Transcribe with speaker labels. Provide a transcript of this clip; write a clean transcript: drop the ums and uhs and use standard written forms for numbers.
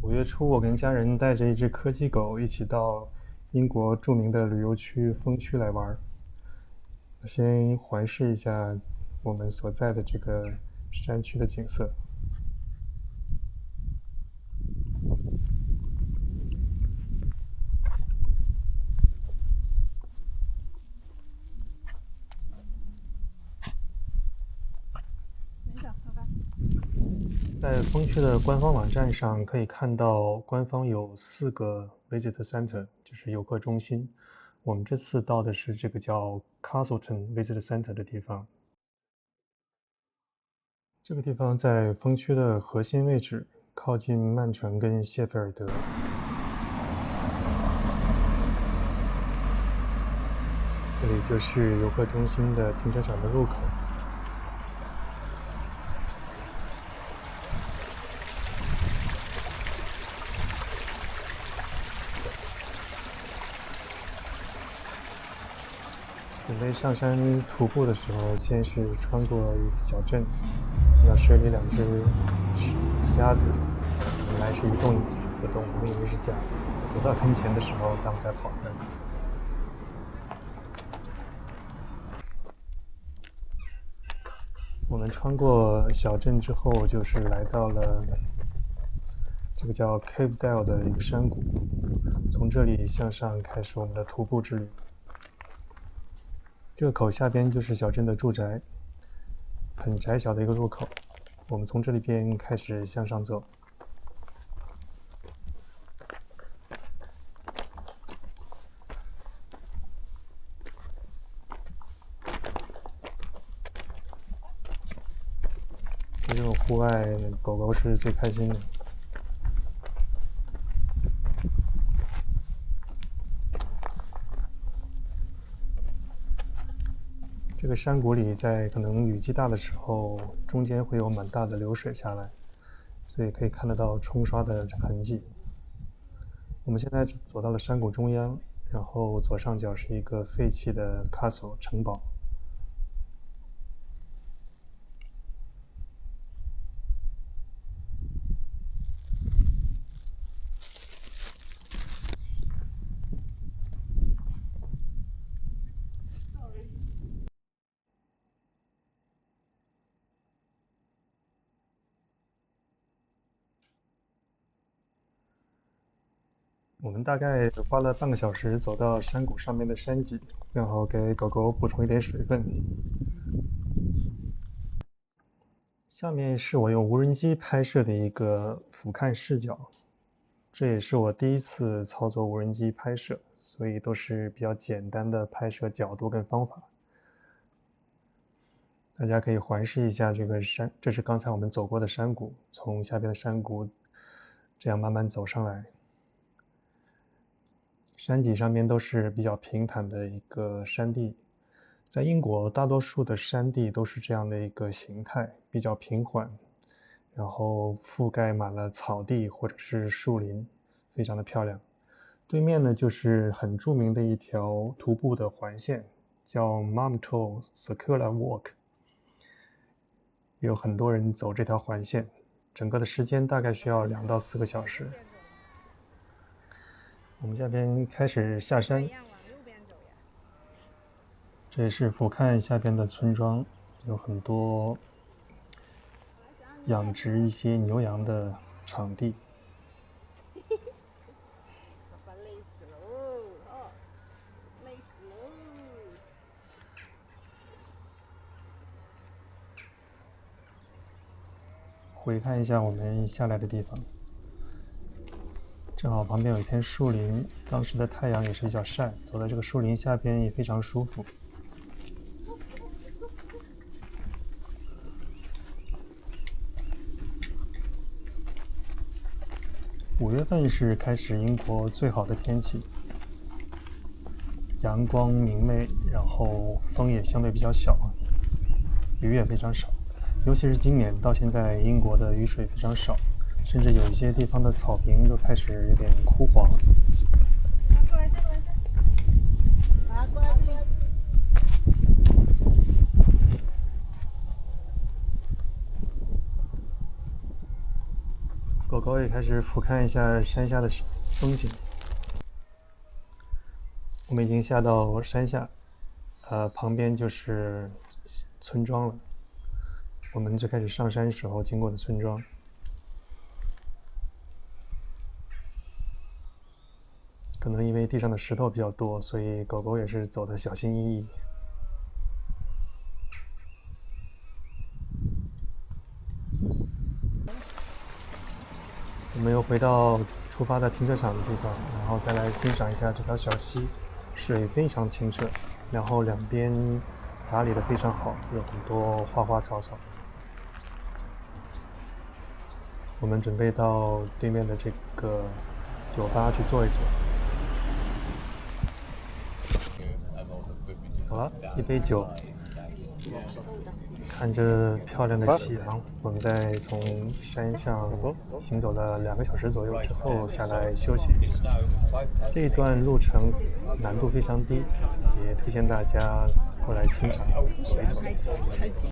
Speaker 1: 5月初，我跟家人带着一只柯基狗一起到英国著名的旅游区风区来玩。先环视一下我们所在的这个山区的景色。在风区的官方网站上可以看到，官方有4个 Visitor Center， 就是游客中心。我们这次到的是这个叫 Castleton Visitor Center 的地方。这个地方在风区的核心位置，靠近曼城跟谢菲尔德。这里就是游客中心的停车场的入口。准备上山徒步的时候，先是穿过一个小镇，看到水里2只鸭子，本来是一动不动，我们以为是假的。走到跟前的时候，它们才跑出来。我们穿过小镇之后，就是来到了这个叫 Cave Dale 的一个山谷，从这里向上开始我们的徒步之旅。这个口下边就是小镇的住宅，很窄小的一个入口。我们从这里边开始向上走。这种户外，狗狗是最开心的。这个山谷里，在可能雨季大的时候，中间会有蛮大的流水下来，所以可以看得到冲刷的痕迹。我们现在走到了山谷中央，然后左上角是一个废弃的 castle 城堡。我们大概花了半个小时走到山谷上面的山脊，然后给狗狗补充一点水分。下面是我用无人机拍摄的一个俯瞰视角，这也是我第一次操作无人机拍摄，所以都是比较简单的拍摄角度跟方法。大家可以环视一下这个山，这是刚才我们走过的山谷，从下边的山谷这样慢慢走上来。山脊上面都是比较平坦的一个山地，在英国大多数的山地都是这样的一个形态，比较平缓，然后覆盖满了草地或者是树林，非常的漂亮。对面呢就是很著名的一条徒步的环线，叫 Marmotol Circular Walk， 有很多人走这条环线，整个的时间大概需要2到4个小时。我们这边开始下山，这也是俯瞰下边的村庄，有很多养殖一些牛羊的场地。回看一下我们下来的地方，正好旁边有一片树林，当时的太阳也是比较晒，走在这个树林下边也非常舒服。5月份是开始英国最好的天气，阳光明媚，然后风也相对比较小，雨也非常少。尤其是今年到现在，英国的雨水非常少，甚至有一些地方的草坪都开始有点枯黄。狗狗也开始俯瞰一下山下的风景。我们已经下到山下，旁边就是村庄了。我们最开始上山时候经过的村庄。可能因为地上的石头比较多，所以狗狗也是走得小心翼翼。我们又回到出发的停车场的地方，然后再来欣赏一下这条小溪，水非常清澈，然后两边打理得非常好，有很多花花草草。我们准备到对面的这个酒吧去坐一坐。好了，一杯酒，看着漂亮的夕阳，我们再从山上行走了2个小时左右之后下来休息一下。这一段路程难度非常低，也推荐大家过来欣赏走一走。